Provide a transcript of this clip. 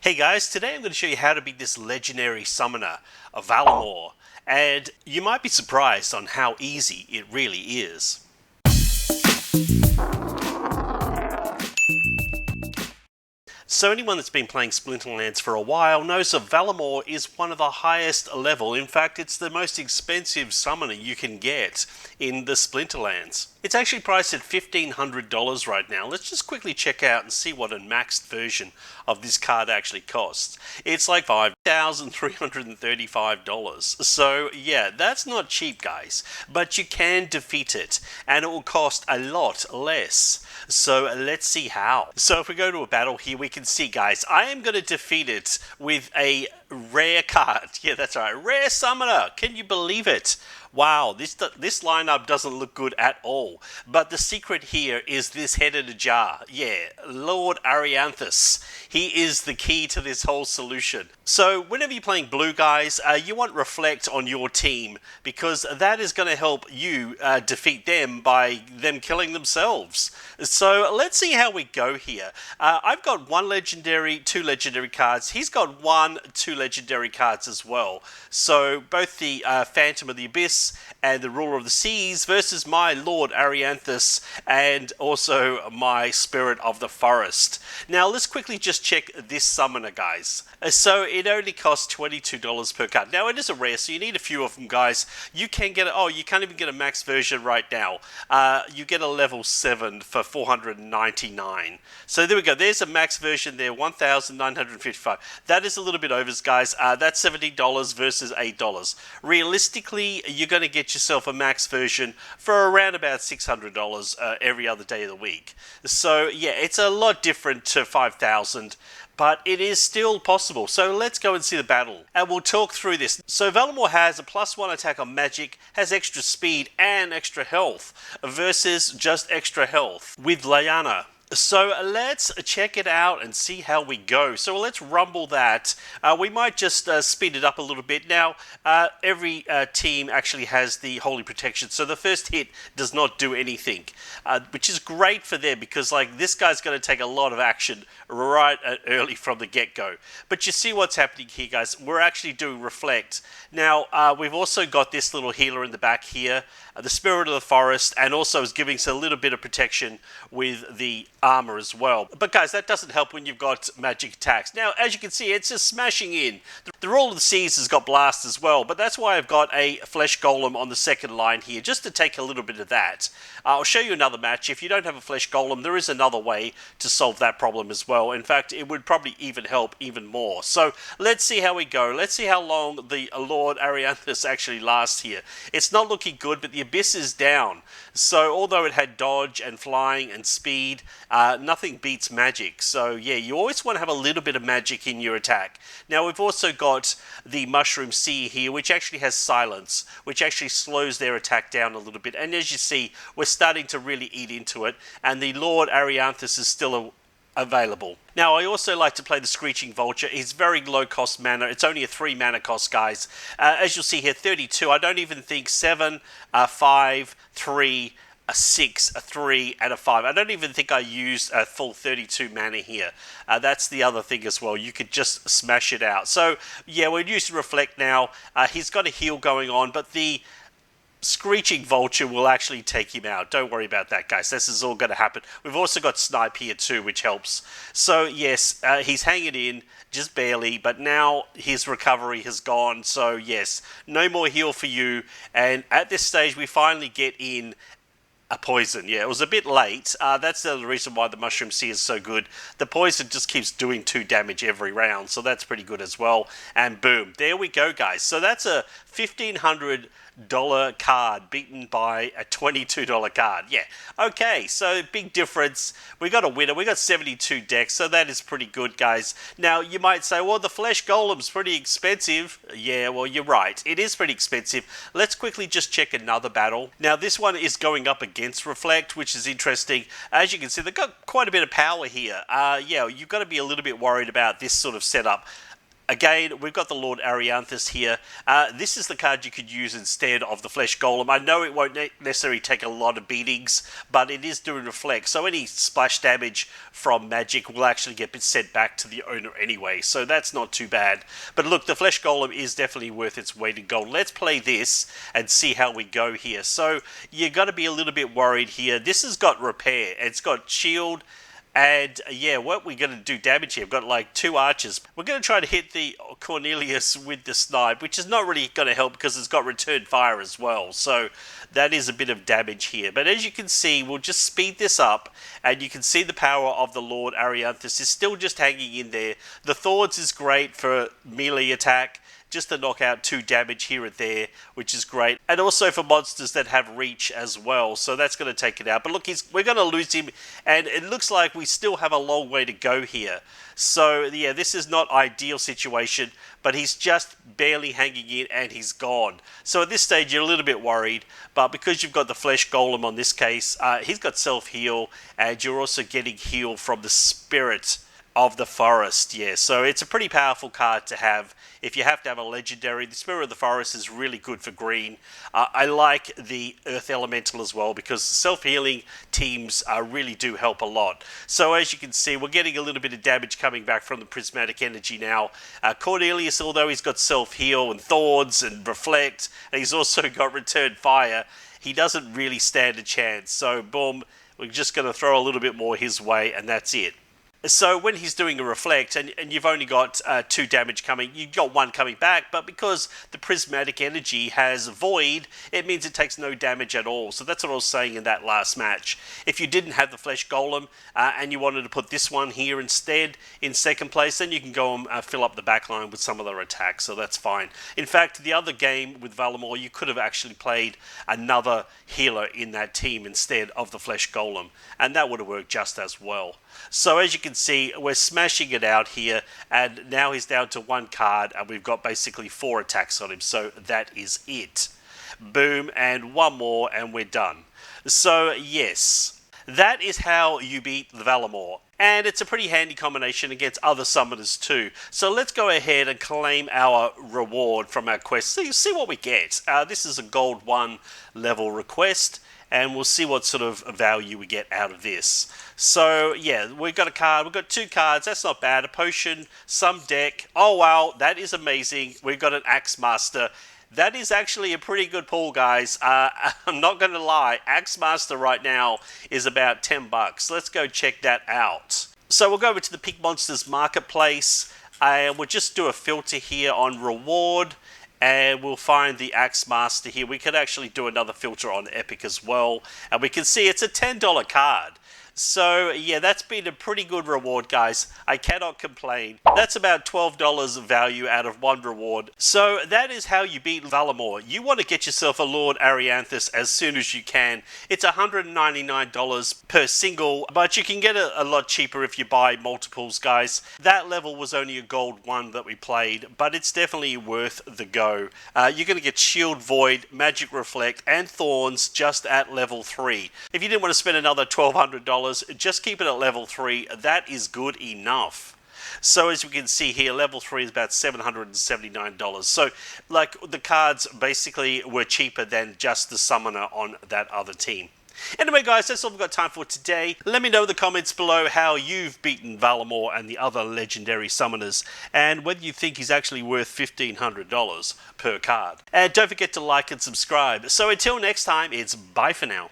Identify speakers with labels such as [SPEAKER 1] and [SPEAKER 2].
[SPEAKER 1] Hey guys, today I'm going to show you how to beat this legendary summoner, a Valnamor, and you might be surprised on how easy it really is. So anyone that's been playing Splinterlands for a while knows that Valnamor is one of the highest level. In fact, it's the most expensive summoner you can get in the Splinterlands. It's actually priced at $1,500 right now. Let's just quickly check out and see what a maxed version of this card actually costs. It's like $5,335. So yeah, that's not cheap, guys. But you can defeat it, and it will cost a lot less. So let's see how. So if we go to a battle here, we can see, guys, I am going to defeat it with a rare card. Yeah, that's right, rare summoner. Can you believe it? Wow, this lineup doesn't look good at all. But the secret here is this head in a jar. Yeah, Lord Arianthus. He is the key to this whole solution. So whenever you're playing blue, guys, you want Reflect on your team, because that is going to help you defeat them by them killing themselves. So let's see how we go here. I've got one legendary, two legendary cards. He's got two legendary cards as well. So both the Phantom of the Abyss and the Ruler of the Seas versus my Lord Arianthus and also my Spirit of the Forest. Now let's quickly just check this summoner, guys. So it only costs $22 per card. Now it is a rare, so you need a few of them, guys. You can get you can't even get a max version right now. You get a level 7 for $499. So there we go. There's a max version there, $1,955. That is a little bit overs, guys. That's $70 versus $8. Realistically, you're going to get yourself a max version for around about $600 every other day of the week. So yeah, it's a lot different to 5,000. But it is still possible. So let's go and see the battle, and we'll talk through this. So Valnamor has a +1 attack on magic, has extra speed and extra health, versus just extra health with Lyanna. So let's check it out and see how we go. So let's rumble that. We might just speed it up a little bit. Now, every team actually has the Holy Protection, so the first hit does not do anything, which is great for them because like this guy's going to take a lot of action right early from the get-go. But you see what's happening here, guys. We're actually doing Reflect. Now, we've also got this little healer in the back here, the Spirit of the Forest, and also is giving us a little bit of protection with the armor as well. But guys, that doesn't help when you've got magic attacks. Now, as you can see, it's just smashing in. The Ruler of the Seas has got blast as well, but that's why I've got a Flesh Golem on the second line here, just to take a little bit of that. I'll show you another match. If you don't have a Flesh Golem, there is another way to solve that problem as well. In fact, it would probably even help even more. So let's see how we go. Let's see how long the Lord Arianthus actually lasts here. It's not looking good, but the Abyss is down. So although it had dodge and flying and speed, nothing beats magic. So yeah, you always want to have a little bit of magic in your attack. Now we've also got the Mushroom Sea here, which actually has silence, which actually slows their attack down a little bit. And as you see, we're starting to really eat into it, and the Lord Arianthus is still available. Now, I also like to play the Screeching Vulture. It's very low cost mana. It's only a 3 mana cost, guys. As you'll see here, 32. I don't even think 7, 5, 3, a 6, a 3, and a 5. I don't even think I used a full 32 mana here. That's the other thing as well. You could just smash it out. So, yeah, we're using Reflect now. He's got a heal going on, but the Screeching Vulture will actually take him out. Don't worry about that, guys. This is all going to happen. We've also got Snipe here too, which helps. So, yes, he's hanging in, just barely, but now his recovery has gone. So, yes, no more heal for you. And at this stage, we finally get in a poison. Yeah, it was a bit late. That's the reason why the Mushroom Sea is so good. The poison just keeps doing 2 damage every round, so that's pretty good as well. And boom, there we go, guys. So that's a $1,500 card beaten by a $22 card. Yeah, okay, so big difference. We got a winner. We got 72 decks, so that is pretty good, guys. Now, you might say, well, the Flesh Golem's pretty expensive. Yeah, well, you're right. It is pretty expensive. Let's quickly just check another battle. Now, this one is going up against Reflect, which is interesting. As you can see, they've got quite a bit of power here. Yeah, you've got to be a little bit worried about this sort of setup. Again, we've got the Lord Arianthus here. This is the card you could use instead of the Flesh Golem. I know it won't necessarily take a lot of beatings, but it is doing reflect. So any splash damage from magic will actually get sent back to the owner anyway. So that's not too bad. But look, the Flesh Golem is definitely worth its weight in gold. Let's play this and see how we go here. So you got to be a little bit worried here. This has got repair. It's got shield. And yeah, what we're going to do damage here, we've got like 2 archers. We're going to try to hit the Cornelius with the snipe, which is not really going to help because it's got return fire as well. So that is a bit of damage here. But as you can see, we'll just speed this up, and you can see the power of the Lord Arianthus is still just hanging in there. The Thorns is great for melee attack, just to knock out 2 damage here and there, which is great. And also for monsters that have reach as well, so that's going to take it out. But look, we're going to lose him, and it looks like we still have a long way to go here. So yeah, this is not ideal situation, but he's just barely hanging in and he's gone. So at this stage you're a little bit worried, but because you've got the Flesh Golem on this case, he's got self-heal, and you're also getting heal from the Spirit of the Forest. Yeah, so it's a pretty powerful card to have if you have to have a legendary. The Spirit of the Forest is really good for green. I like the Earth Elemental as well, because self-healing teams really do help a lot. So as you can see, we're getting a little bit of damage coming back from the Prismatic Energy now. Cornelius, although he's got self-heal and Thorns and Reflect, and he's also got Return Fire, he doesn't really stand a chance. So boom, we're just going to throw a little bit more his way, and that's it. So when he's doing a reflect, and you've only got 2 damage coming, you've got 1 coming back, but because the Prismatic Energy has Void, it means it takes no damage at all. So that's what I was saying in that last match. If you didn't have the Flesh Golem, and you wanted to put this one here instead in second place, then you can go and fill up the backline with some other attacks, so that's fine. In fact, the other game with Valnamor, you could have actually played another healer in that team instead of the Flesh Golem, and that would have worked just as well. So as you can see, we're smashing it out here, and now he's down to 1 card, and we've got basically 4 attacks on him, so that is it. Boom, and 1 more, and we're done. So yes, that is how you beat the Valnamor. And it's a pretty handy combination against other summoners too. So let's go ahead and claim our reward from our quest. So you see what we get. This is a gold 1 level request, and we'll see what sort of value we get out of this. So yeah, we've got a card, we've got 2 cards, that's not bad. A potion, some deck. Oh wow, that is amazing. We've got an Axe Master. That is actually a pretty good pull, guys. I'm not going to lie, Axe Master right now is about $10. Let's go check that out. So we'll go over to the Pig Monsters Marketplace, and we'll just do a filter here on reward, and we'll find the Axe Master here. We could actually do another filter on Epic as well, and we can see it's a $10 card. So yeah, that's been a pretty good reward, guys. I cannot complain. That's about $12 of value out of 1 reward. So that is how you beat Valnamor. You want to get yourself a Lord Arianthus as soon as you can. It's $199 per single, but you can get it a lot cheaper if you buy multiples, guys. That level was only a gold 1 that we played, but it's definitely worth the go. You're going to get Shield, Void, Magic Reflect, and Thorns just at level 3. If you didn't want to spend another $1,200, just keep it at level 3. That is good enough. So as we can see here, level 3 is about $779. So like the cards basically were cheaper than just the summoner on that other team. Anyway guys, that's all we've got time for today. Let me know in the comments below how you've beaten Valnamor and the other legendary summoners, and whether you think he's actually worth $1,500 per card. And don't forget to like and subscribe. So until next time, it's bye for now.